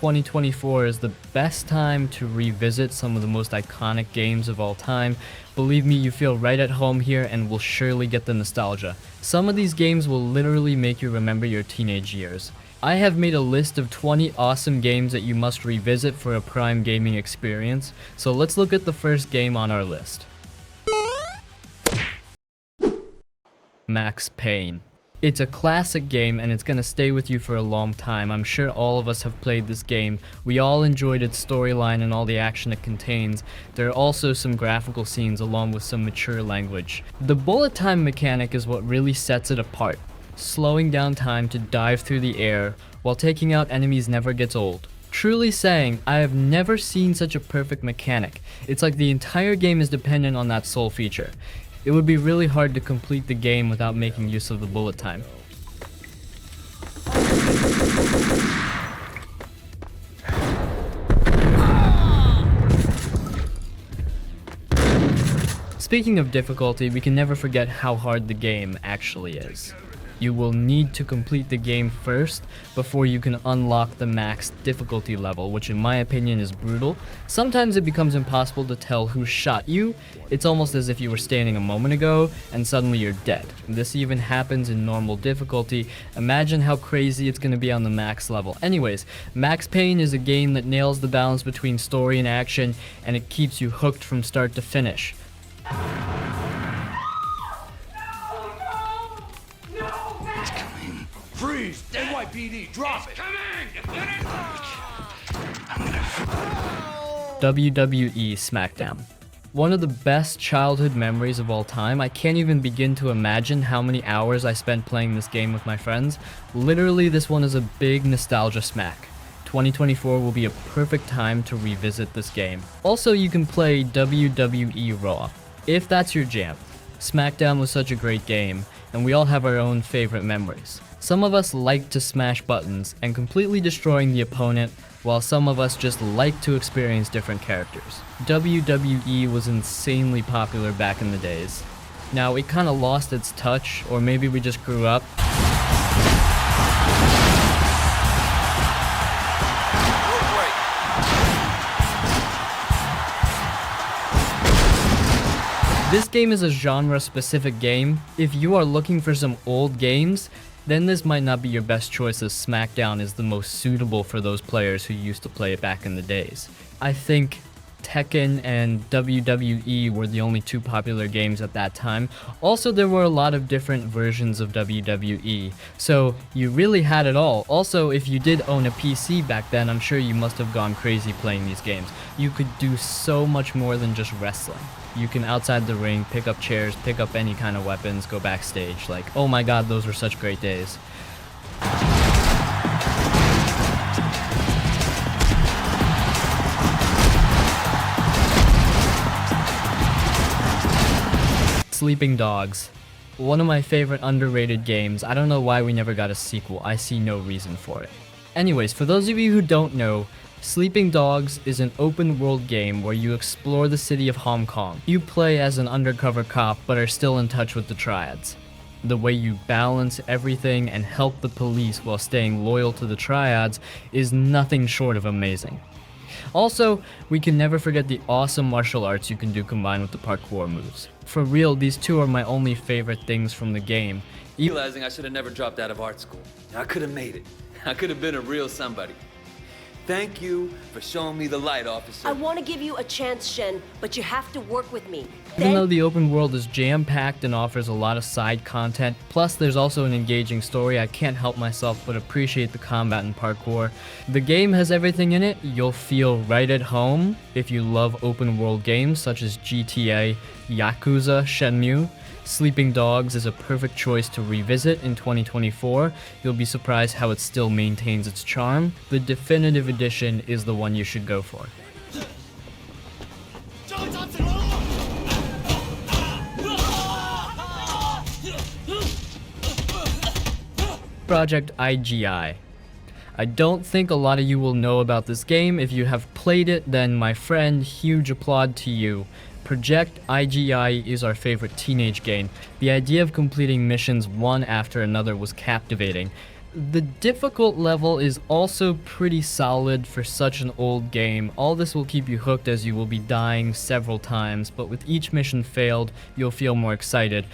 2024 is the best time to revisit some of the most iconic games of all time. Believe me, you feel right at home here and will surely get the nostalgia. Some of these games will literally make you remember your teenage years. I have made a list of 20 awesome games that you must revisit for a prime gaming experience, so let's look at the first game on our list. Max Payne. It's a classic game and it's gonna stay with you for a long time. I'm sure all of us have played this game. We all enjoyed its storyline and all the action it contains. There are also some graphical scenes along with some mature language. The bullet time mechanic is what really sets it apart. Slowing down time to dive through the air while taking out enemies never gets old. Truly saying, I have never seen such a perfect mechanic. It's like the entire game is dependent on that sole feature. It would be really hard to complete the game without making use of the bullet time. Speaking of difficulty, we can never forget how hard the game actually is. You will need to complete the game first before you can unlock the max difficulty level, which in my opinion is brutal. Sometimes it becomes impossible to tell who shot you. It's almost as if you were standing a moment ago and suddenly you're dead. This even happens in normal difficulty. Imagine how crazy it's going to be on the max level. Anyways, Max Payne is a game that nails the balance between story and action, and it keeps you hooked from start to finish. Freeze! NYPD, drop it! WWE Smackdown. One of the best childhood memories of all time. I can't even begin to imagine how many hours I spent playing this game with my friends. Literally, this one is a big nostalgia smack. 2024 will be a perfect time to revisit this game. Also, you can play WWE Raw, if that's your jam. Smackdown was such a great game, and we all have our own favorite memories. Some of us like to smash buttons and completely destroying the opponent, while some of us just like to experience different characters. WWE was insanely popular back in the days. Now, it kinda lost its touch, or maybe we just grew up. This game is a genre-specific game. If you are looking for some old games, then this might not be your best choice, as Smackdown is the most suitable for those players who used to play it back in the days. I think Tekken and WWE were the only two popular games at that time. Also, there were a lot of different versions of WWE, so you really had it all. Also, if you did own a PC back then, I'm sure you must have gone crazy playing these games. You could do so much more than just wrestling. You can outside the ring, pick up chairs, pick up any kind of weapons, go backstage. Like, oh my god, those were such great days. Sleeping Dogs. One of my favorite underrated games. I don't know why we never got a sequel. I see no reason for it. Anyways, for those of you who don't know, Sleeping Dogs is an open world game where you explore the city of Hong Kong. You play as an undercover cop but are still in touch with the triads. The way you balance everything and help the police while staying loyal to the triads is nothing short of amazing. Also, we can never forget the awesome martial arts you can do combined with the parkour moves. For real, these two are my only favorite things from the game. Realizing I should have never dropped out of art school. I could have made it. I could have been a real somebody. Thank you for showing me the light, officer. I want to give you a chance, Shen, but you have to work with me. Even though the open world is jam-packed and offers a lot of side content, plus there's also an engaging story, I can't help myself but appreciate the combat and parkour. The game has everything in it. You'll feel right at home if you love open world games such as GTA, Yakuza, Shenmue. Sleeping Dogs is a perfect choice to revisit in 2024. You'll be surprised how it still maintains its charm. The definitive edition is the one you should go for. Project IGI. I don't think a lot of you will know about this game. If you have played it, then my friend, huge applaud to you. Project IGI is our favorite teenage game. The idea of completing missions one after another was captivating. The difficult level is also pretty solid for such an old game. All this will keep you hooked as you will be dying several times, but with each mission failed, you'll feel more excited.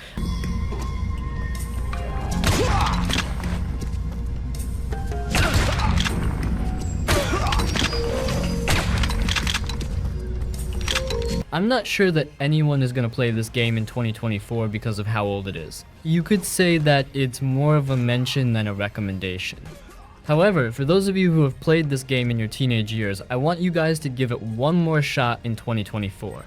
I'm not sure that anyone is going to play this game in 2024 because of how old it is. You could say that it's more of a mention than a recommendation. However, for those of you who have played this game in your teenage years, I want you guys to give it one more shot in 2024.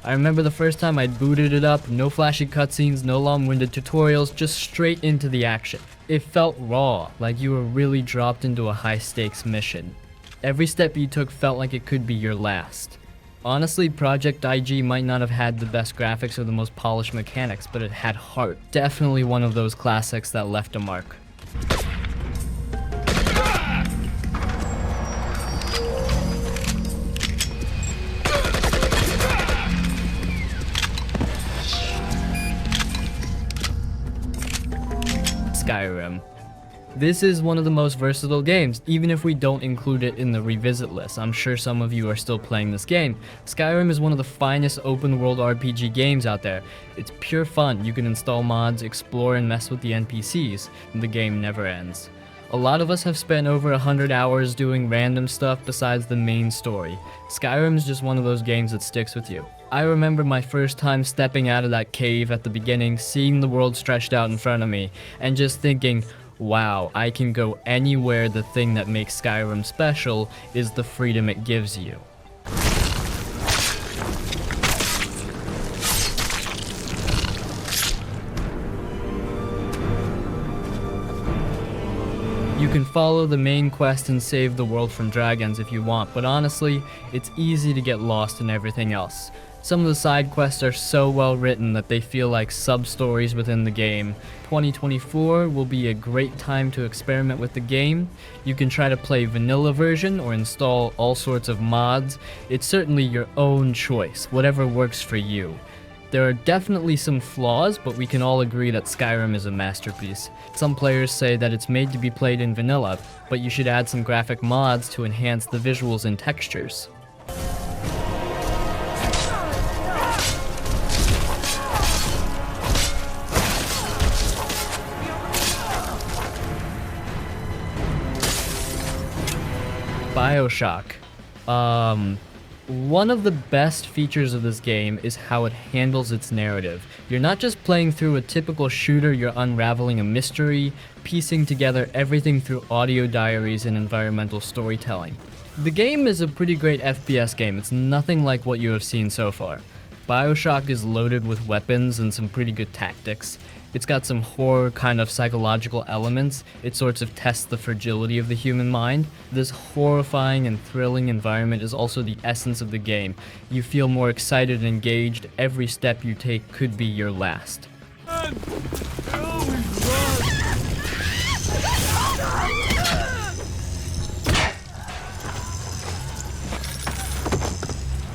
I remember the first time I booted it up, no flashy cutscenes, no long-winded tutorials, just straight into the action. It felt raw, like you were really dropped into a high-stakes mission. Every step you took felt like it could be your last. Honestly, Project IG might not have had the best graphics or the most polished mechanics, but it had heart. Definitely one of those classics that left a mark. Skyrim. This is one of the most versatile games, even if we don't include it in the revisit list. I'm sure some of you are still playing this game. Skyrim is one of the finest open world RPG games out there. It's pure fun. You can install mods, explore, and mess with the NPCs. The game never ends. A lot of us have spent over 100 hours doing random stuff besides the main story. Skyrim is just one of those games that sticks with you. I remember my first time stepping out of that cave at the beginning, seeing the world stretched out in front of me, and just thinking, wow, I can go anywhere. The thing that makes Skyrim special is the freedom it gives you. You can follow the main quest and save the world from dragons if you want, but honestly, it's easy to get lost in everything else. Some of the side quests are so well written that they feel like sub-stories within the game. 2024 will be a great time to experiment with the game. You can try to play vanilla version or install all sorts of mods. It's certainly your own choice, whatever works for you. There are definitely some flaws, but we can all agree that Skyrim is a masterpiece. Some players say that it's made to be played in vanilla, but you should add some graphic mods to enhance the visuals and textures. Bioshock. One of the best features of this game is how it handles its narrative. You're not just playing through a typical shooter, you're unraveling a mystery, piecing together everything through audio diaries and environmental storytelling. The game is a pretty great FPS game. It's nothing like what you have seen so far. Bioshock is loaded with weapons and some pretty good tactics. It's got some horror kind of psychological elements. It sorts of tests the fragility of the human mind. This horrifying and thrilling environment is also the essence of the game. You feel more excited and engaged. Every step you take could be your last.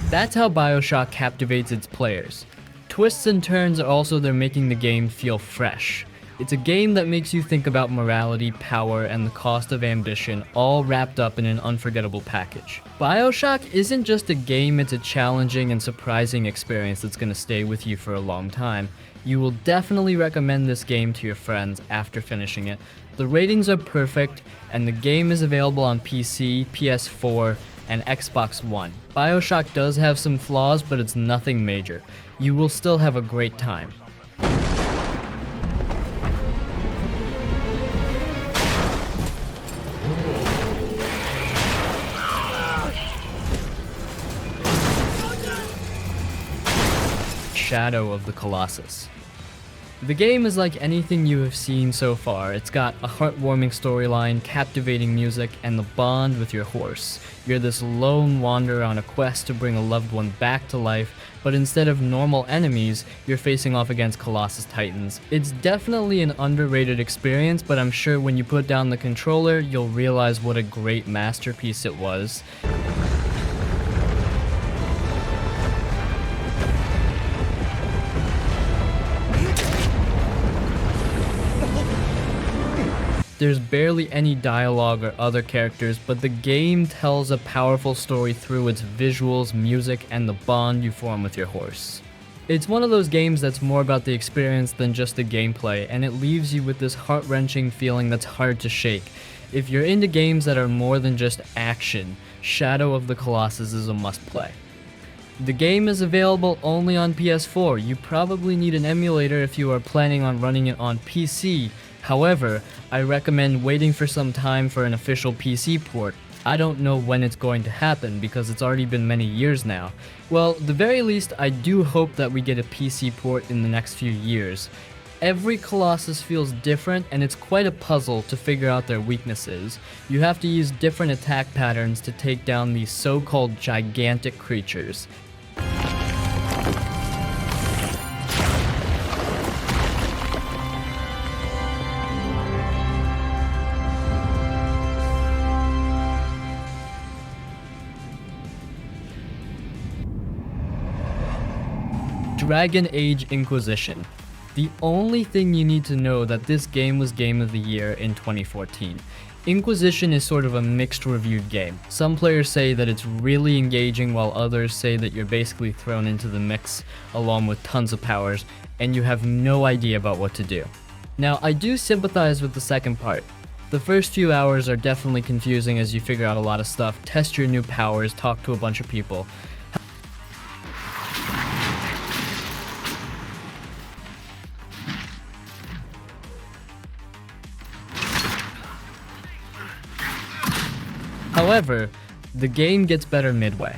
That's how Bioshock captivates its players. Twists and turns are also there, making the game feel fresh. It's a game that makes you think about morality, power, and the cost of ambition, all wrapped up in an unforgettable package. Bioshock isn't just a game, it's a challenging and surprising experience that's going to stay with you for a long time. You will definitely recommend this game to your friends after finishing it. The ratings are perfect, and the game is available on PC, PS4, and Xbox One. Bioshock does have some flaws, but it's nothing major. You will still have a great time. Shadow of the Colossus. The game is like anything you have seen so far. It's got a heartwarming storyline, captivating music, and the bond with your horse. You're this lone wanderer on a quest to bring a loved one back to life, but instead of normal enemies, you're facing off against Colossus Titans. It's definitely an underrated experience, but I'm sure when you put down the controller, you'll realize what a great masterpiece it was. There's barely any dialogue or other characters, but the game tells a powerful story through its visuals, music, and the bond you form with your horse. It's one of those games that's more about the experience than just the gameplay, and it leaves you with this heart-wrenching feeling that's hard to shake. If you're into games that are more than just action, Shadow of the Colossus is a must-play. The game is available only on PS4. You probably need an emulator if you are planning on running it on PC. However, I recommend waiting for some time for an official PC port. I don't know when it's going to happen because it's already been many years now. Well, at the very least, I do hope that we get a PC port in the next few years. Every Colossus feels different, and it's quite a puzzle to figure out their weaknesses. You have to use different attack patterns to take down these so-called gigantic creatures. Dragon Age Inquisition. The only thing you need to know that this game was Game of the Year in 2014. Inquisition is sort of a mixed reviewed game. Some players say that it's really engaging while others say that you're basically thrown into the mix along with tons of powers and you have no idea about what to do. Now, I do sympathize with the second part. The first few hours are definitely confusing as you figure out a lot of stuff, test your new powers, talk to a bunch of people. However, the game gets better midway.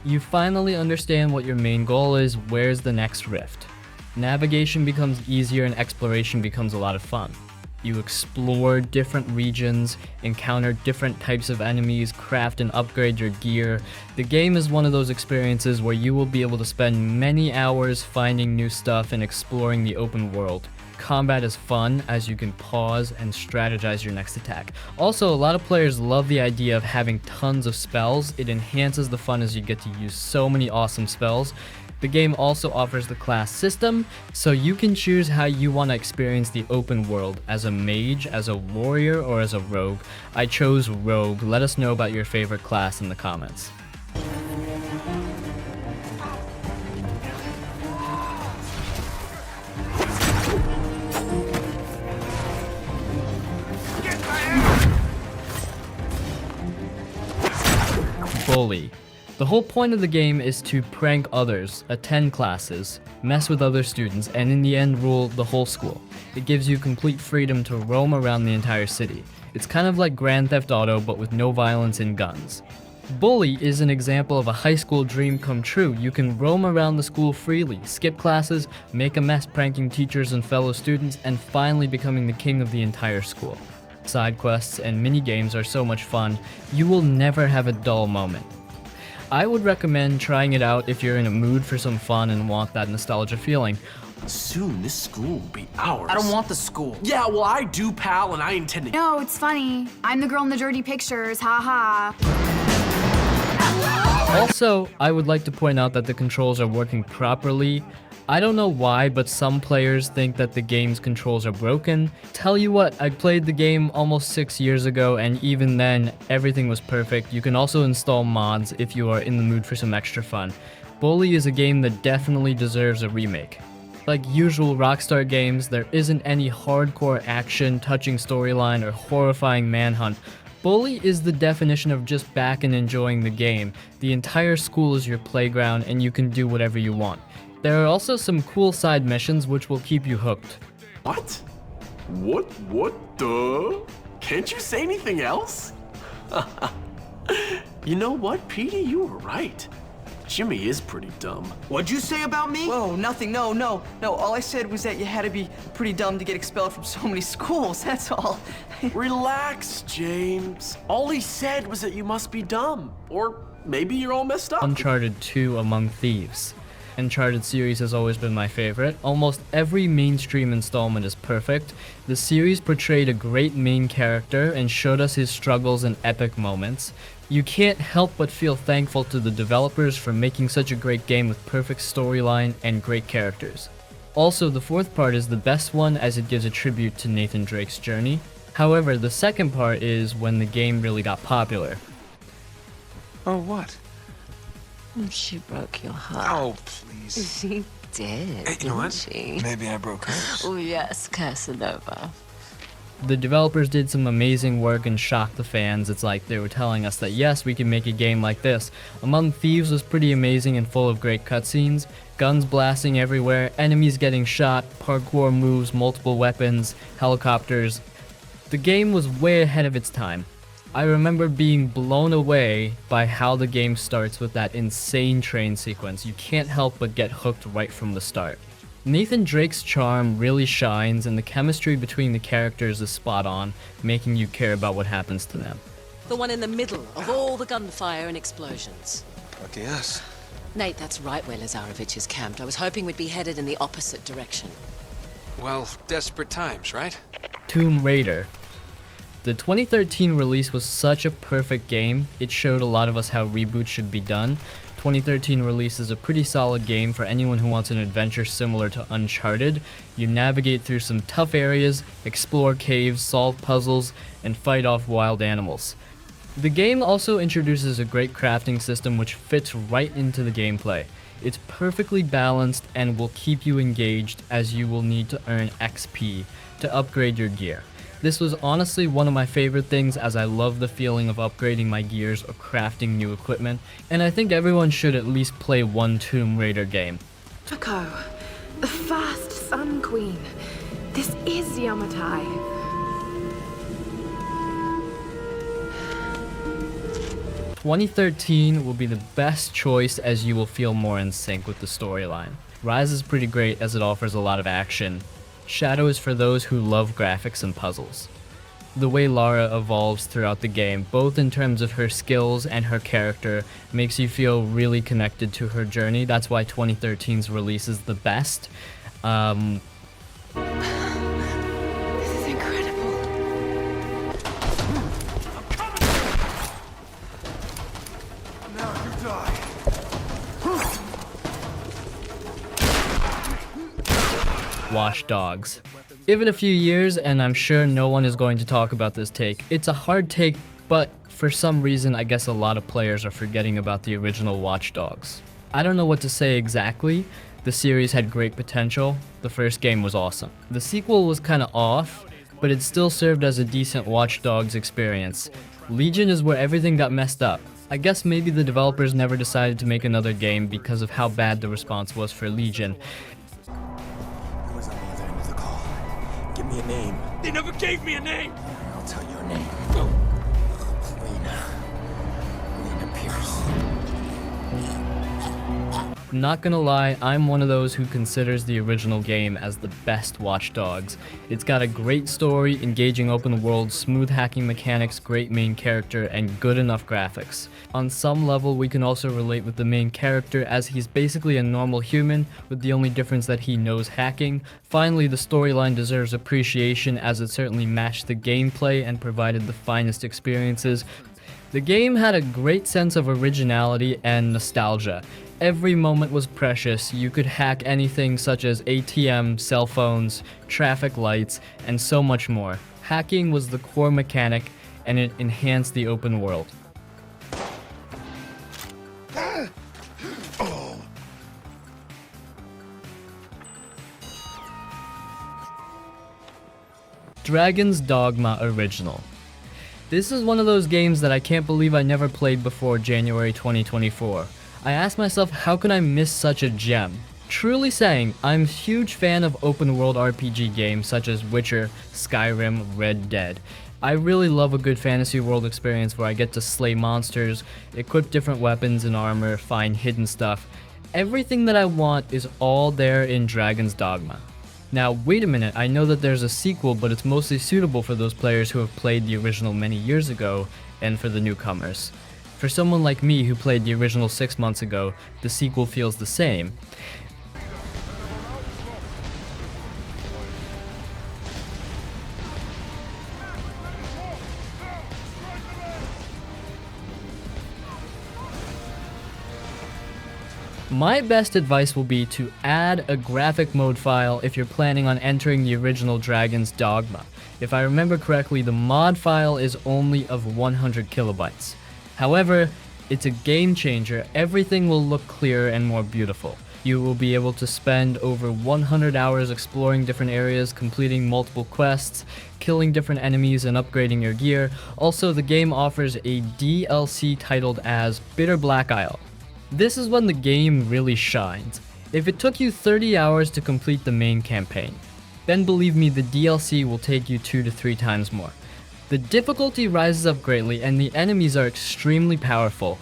You finally understand what your main goal is, where's the next rift. Navigation becomes easier and exploration becomes a lot of fun. You explore different regions, encounter different types of enemies, craft and upgrade your gear. The game is one of those experiences where you will be able to spend many hours finding new stuff and exploring the open world. Combat is fun as you can pause and strategize your next attack. Also, a lot of players love the idea of having tons of spells. It enhances the fun as you get to use so many awesome spells. The game also offers the class system, so you can choose how you want to experience the open world, as a mage, as a warrior, or as a rogue. I chose rogue. Let us know about your favorite class in the comments. Bully. The whole point of the game is to prank others, attend classes, mess with other students, and in the end rule the whole school. It gives you complete freedom to roam around the entire city. It's kind of like Grand Theft Auto, but with no violence and guns. Bully is an example of a high school dream come true. You can roam around the school freely, skip classes, make a mess pranking teachers and fellow students, and finally becoming the king of the entire school. Side quests and mini games are so much fun, you will never have a dull moment. I would recommend trying it out if you're in a mood for some fun and want that nostalgia feeling. Soon this school will be ours. I don't want the school. Yeah, well, I do, pal, and I intend to. No, it's funny. I'm the girl in the dirty pictures, haha. Also, I would like to point out that the controls are working properly. I don't know why, but some players think that the game's controls are broken. Tell you what, I played the game almost 6 years ago, and even then, everything was perfect. You can also install mods if you are in the mood for some extra fun. Bully is a game that definitely deserves a remake. Like usual Rockstar games, there isn't any hardcore action, touching storyline, or horrifying manhunt. Bully is the definition of just back and enjoying the game. The entire school is your playground, and you can do whatever you want. There are also some cool side missions which will keep you hooked. What? What the? Can't you say anything else? You know what, Petey? You were right. Jimmy is pretty dumb. What'd you say about me? Whoa, nothing, no. All I said was that you had to be pretty dumb to get expelled from so many schools, that's all. Relax, James. All he said was that you must be dumb. Or maybe you're all messed up. Uncharted 2 Among Thieves. Uncharted series has always been my favorite. Almost every mainstream installment is perfect. The series portrayed a great main character and showed us his struggles and epic moments. You can't help but feel thankful to the developers for making such a great game with perfect storyline and great characters. Also, the fourth part is the best one as it gives a tribute to Nathan Drake's journey. However, the second part is when the game really got popular. Oh, what? She broke your heart. Oh, please. She did, Hey, you know didn't what? she? Maybe I broke hers. Oh, yes, Casanova. The developers did some amazing work and shocked the fans. It's like they were telling us that yes, we can make a game like this. Among Thieves was pretty amazing and full of great cutscenes, guns blasting everywhere, enemies getting shot, parkour moves, multiple weapons, helicopters. The game was way ahead of its time. I remember being blown away by how the game starts with that insane train sequence. You can't help but get hooked right from the start. Nathan Drake's charm really shines, and the chemistry between the characters is spot on, making you care about what happens to them. The one in the middle of all the gunfire and explosions. Lucky us. Nate, that's right where Lazarevich is camped. I was hoping we'd be headed in the opposite direction. Well, desperate times, right? Tomb Raider. The 2013 release was such a perfect game, it showed a lot of us how reboots should be done. 2013 release is a pretty solid game for anyone who wants an adventure similar to Uncharted. You navigate through some tough areas, explore caves, solve puzzles, and fight off wild animals. The game also introduces a great crafting system which fits right into the gameplay. It's perfectly balanced and will keep you engaged as you will need to earn XP to upgrade your gear. This was honestly one of my favorite things as I love the feeling of upgrading my gears or crafting new equipment, and I think everyone should at least play one Tomb Raider game. Echo, the first Sun Queen. This is Yamatai. 2013 will be the best choice as you will feel more in sync with the storyline. Rise is pretty great as it offers a lot of action. Shadow is for those who love graphics and puzzles. The way Lara evolves throughout the game, both in terms of her skills and her character, makes you feel really connected to her journey. That's why 2013's release is the best. This is incredible. Now you die. Watch Dogs. Give it a few years and I'm sure no one is going to talk about this take. It's a hard take, but for some reason I guess a lot of players are forgetting about the original Watch Dogs. I don't know what to say exactly. The series had great potential. The first game was awesome. The sequel was kinda off, but it still served as a decent Watch Dogs experience. Legion is where everything got messed up. I guess maybe the developers never decided to make another game because of how bad the response was for Legion. Who was on the other end of the call? Give me a name. They never gave me a name. I'll tell you a name. Lena Pierce. Not gonna lie, I'm one of those who considers the original game as the best Watch Dogs. It's got a great story, engaging open world, smooth hacking mechanics, great main character, and good enough graphics. On some level, we can also relate with the main character as he's basically a normal human, with the only difference that he knows hacking. Finally, the storyline deserves appreciation as it certainly matched the gameplay and provided the finest experiences. The game had a great sense of originality and nostalgia. Every moment was precious. You could hack anything such as ATM, cell phones, traffic lights, and so much more. Hacking was the core mechanic, and it enhanced the open world. Dragon's Dogma Original. This is one of those games that I can't believe I never played before January 2024. I asked myself, how can I miss such a gem? Truly saying, I'm a huge fan of open world RPG games such as Witcher, Skyrim, Red Dead. I really love a good fantasy world experience where I get to slay monsters, equip different weapons and armor, find hidden stuff. Everything that I want is all there in Dragon's Dogma. Now, wait a minute, I know that there's a sequel, but it's mostly suitable for those players who have played the original many years ago, and for the newcomers. For someone like me who played the original 6 months ago, the sequel feels the same. My best advice will be to add a graphic mode file if you're planning on entering the original Dragon's Dogma. If I remember correctly, the mod file is only of 100 kilobytes. However, it's a game changer. Everything will look clearer and more beautiful. You will be able to spend over 100 hours exploring different areas, completing multiple quests, killing different enemies, and upgrading your gear. Also, the game offers a DLC titled as Bitter Black Isle. This is when the game really shines. If it took you 30 hours to complete the main campaign, then believe me, the DLC will take you 2 to 3 times more. The difficulty rises up greatly and the enemies are extremely powerful.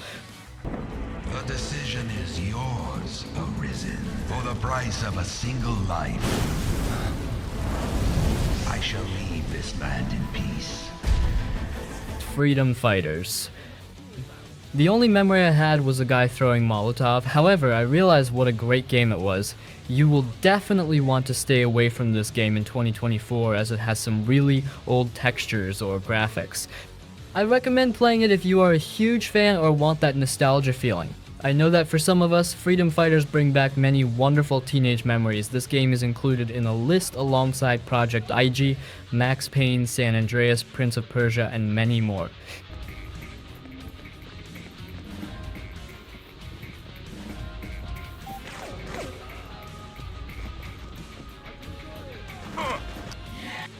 The decision is yours, Arisen, for the price of a single life. I shall leave this land in peace. Freedom Fighters. The only memory I had was a guy throwing Molotov. However, I realized what a great game it was. You will definitely want to stay away from this game in 2024 as it has some really old textures or graphics. I recommend playing it if you are a huge fan or want that nostalgia feeling. I know that for some of us, Freedom Fighters bring back many wonderful teenage memories. This game is included in a list alongside Project IG, Max Payne, San Andreas, Prince of Persia, and many more.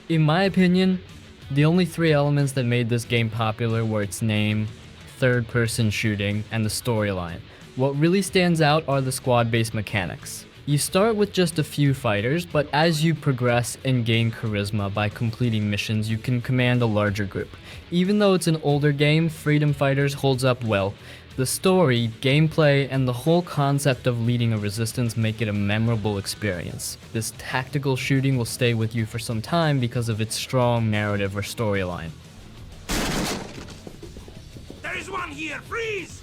In my opinion, the only 3 elements that made this game popular were its name, third-person shooting, and the storyline. What really stands out are the squad-based mechanics. You start with just a few fighters, but as you progress and gain charisma by completing missions, you can command a larger group. Even though it's an older game, Freedom Fighters holds up well. The story, gameplay, and the whole concept of leading a resistance make it a memorable experience. This tactical shooting will stay with you for some time because of its strong narrative or storyline. There is one here! Freeze!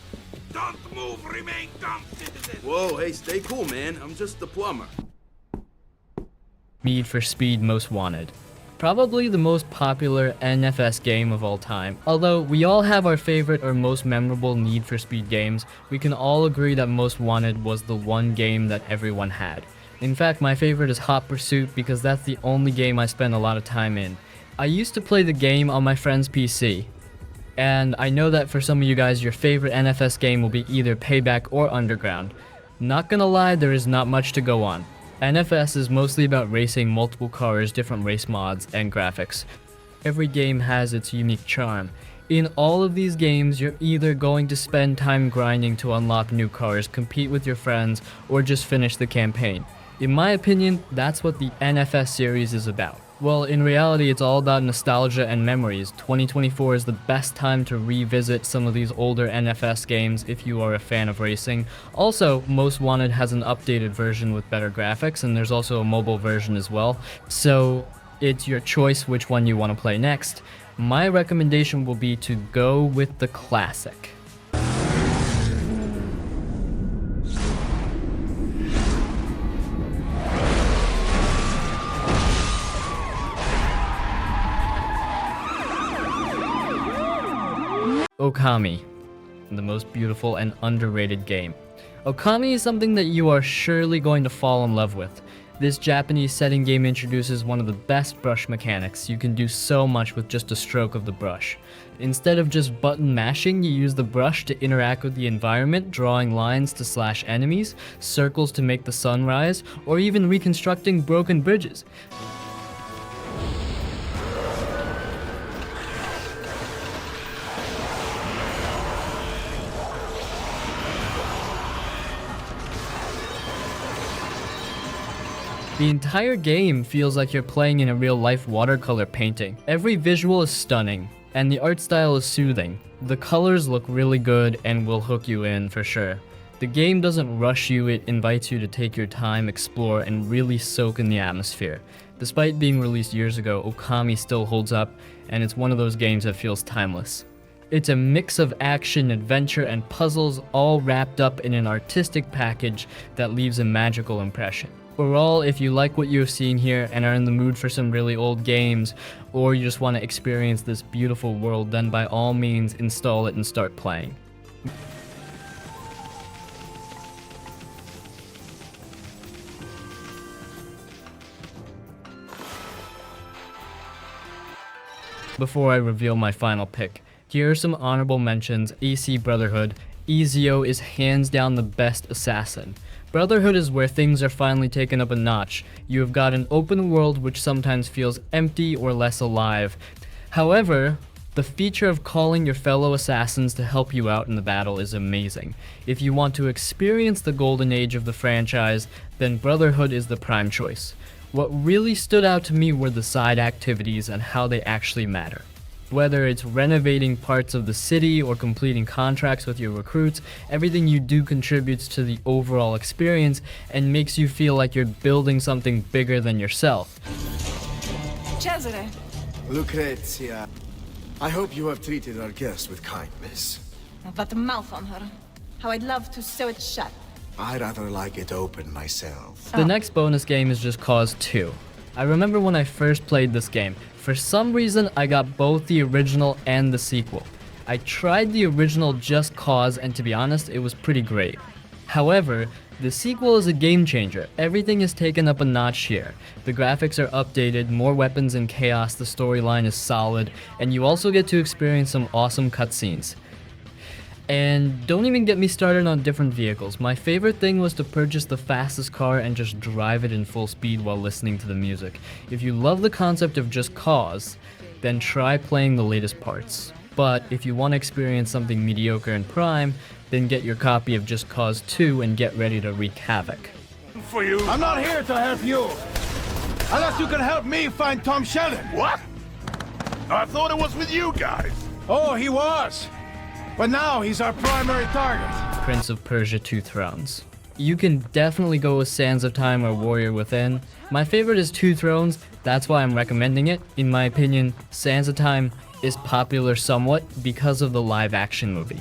Don't move, remain calm, citizen! Whoa, hey, stay cool, man. I'm just the plumber. Need for Speed Most Wanted. Probably the most popular NFS game of all time. Although we all have our favorite or most memorable Need for Speed games, we can all agree that Most Wanted was the one game that everyone had. In fact, my favorite is Hot Pursuit because that's the only game I spend a lot of time in. I used to play the game on my friend's PC. And I know that for some of you guys, your favorite NFS game will be either Payback or Underground. Not gonna lie, there is not much to go on. NFS is mostly about racing multiple cars, different race mods, and graphics. Every game has its unique charm. In all of these games, you're either going to spend time grinding to unlock new cars, compete with your friends, or just finish the campaign. In my opinion, that's what the NFS series is about. Well, in reality, it's all about nostalgia and memories. 2024 is the best time to revisit some of these older NFS games if you are a fan of racing. Also, Most Wanted has an updated version with better graphics, and there's also a mobile version as well. So, it's your choice which one you want to play next. My recommendation will be to go with the classic. Okami, the most beautiful and underrated game. Okami is something that you are surely going to fall in love with. This Japanese setting game introduces one of the best brush mechanics. You can do so much with just a stroke of the brush. Instead of just button mashing, you use the brush to interact with the environment, drawing lines to slash enemies, circles to make the sun rise, or even reconstructing broken bridges. The entire game feels like you're playing in a real-life watercolor painting. Every visual is stunning, and the art style is soothing. The colors look really good and will hook you in for sure. The game doesn't rush you, it invites you to take your time, explore, and really soak in the atmosphere. Despite being released years ago, Okami still holds up, and it's one of those games that feels timeless. It's a mix of action, adventure, and puzzles all wrapped up in an artistic package that leaves a magical impression. Overall, if you like what you're seeing here and are in the mood for some really old games, or you just want to experience this beautiful world, then by all means install it and start playing. Before I reveal my final pick, here are some honorable mentions. AC Brotherhood. Ezio is hands down the best assassin. Brotherhood is where things are finally taken up a notch. You have got an open world which sometimes feels empty or less alive. However, the feature of calling your fellow assassins to help you out in the battle is amazing. If you want to experience the golden age of the franchise, then Brotherhood is the prime choice. What really stood out to me were the side activities and how they actually matter. Whether it's renovating parts of the city or completing contracts with your recruits, everything you do contributes to the overall experience and makes you feel like you're building something bigger than yourself. Cesare. Lucrezia, I hope you have treated our guest with kindness. That mouth on her. How I'd love to sew it shut. I'd rather like it open myself. The next bonus game is Just Cause 2. I remember when I first played this game. For some reason, I got both the original and the sequel. I tried the original Just Cause, and to be honest, it was pretty great. However, the sequel is a game changer. Everything is taken up a notch here. The graphics are updated, more weapons and chaos, the storyline is solid, and you also get to experience some awesome cutscenes. And don't even get me started on different vehicles. My favorite thing was to purchase the fastest car and just drive it in full speed while listening to the music. If you love the concept of Just Cause, then try playing the latest parts. But if you want to experience something mediocre and prime, then get your copy of Just Cause 2 and get ready to wreak havoc. For you. I'm not here to help you. Unless you can help me find Tom Sheldon. What? I thought it was with you guys. Oh, he was. But now he's our primary target. Prince of Persia 2 Thrones. You can definitely go with Sands of Time or Warrior Within. My favorite is 2 Thrones, that's why I'm recommending it. In my opinion, Sands of Time is popular somewhat because of the live action movie.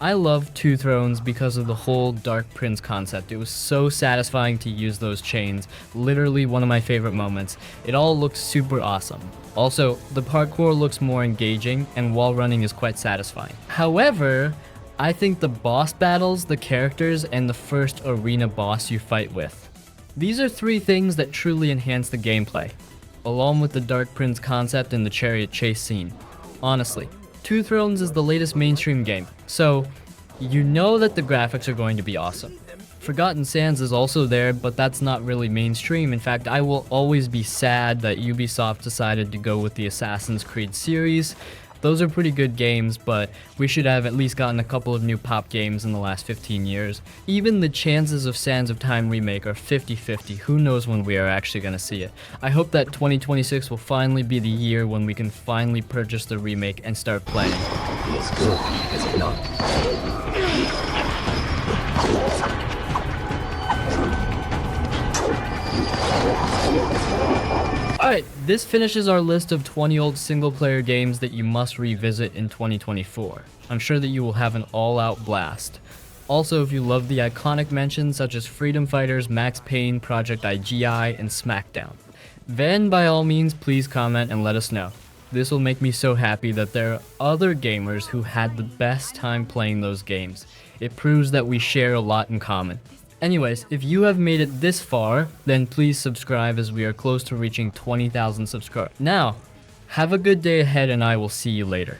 I love 2 Thrones because of the whole Dark Prince concept. It was so satisfying to use those chains, literally one of my favorite moments. It all looks super awesome. Also, the parkour looks more engaging and wall running is quite satisfying. However, I think the boss battles, the characters, and the first arena boss you fight with. These are 3 things that truly enhance the gameplay, along with the Dark Prince concept and the chariot chase scene. Honestly, 2 Thrones is the latest mainstream game, so you know that the graphics are going to be awesome. Forgotten Sands is also there, but that's not really mainstream. In fact, I will always be sad that Ubisoft decided to go with the Assassin's Creed series. Those are pretty good games, but we should have at least gotten a couple of new pop games in the last 15 years. Even the chances of Sands of Time remake are 50-50. Who knows when we are actually going to see it. I hope that 2026 will finally be the year when we can finally purchase the remake and start playing. It's good, is it not? Alright, this finishes our list of 20 old single-player games that you must revisit in 2024. I'm sure that you will have an all-out blast. Also, if you love the iconic mentions such as Freedom Fighters, Max Payne, Project IGI, and Smackdown, then by all means please comment and let us know. This will make me so happy that there are other gamers who had the best time playing those games. It proves that we share a lot in common. Anyways, if you have made it this far, then please subscribe as we are close to reaching 20,000 subscribers. Now, have a good day ahead and I will see you later.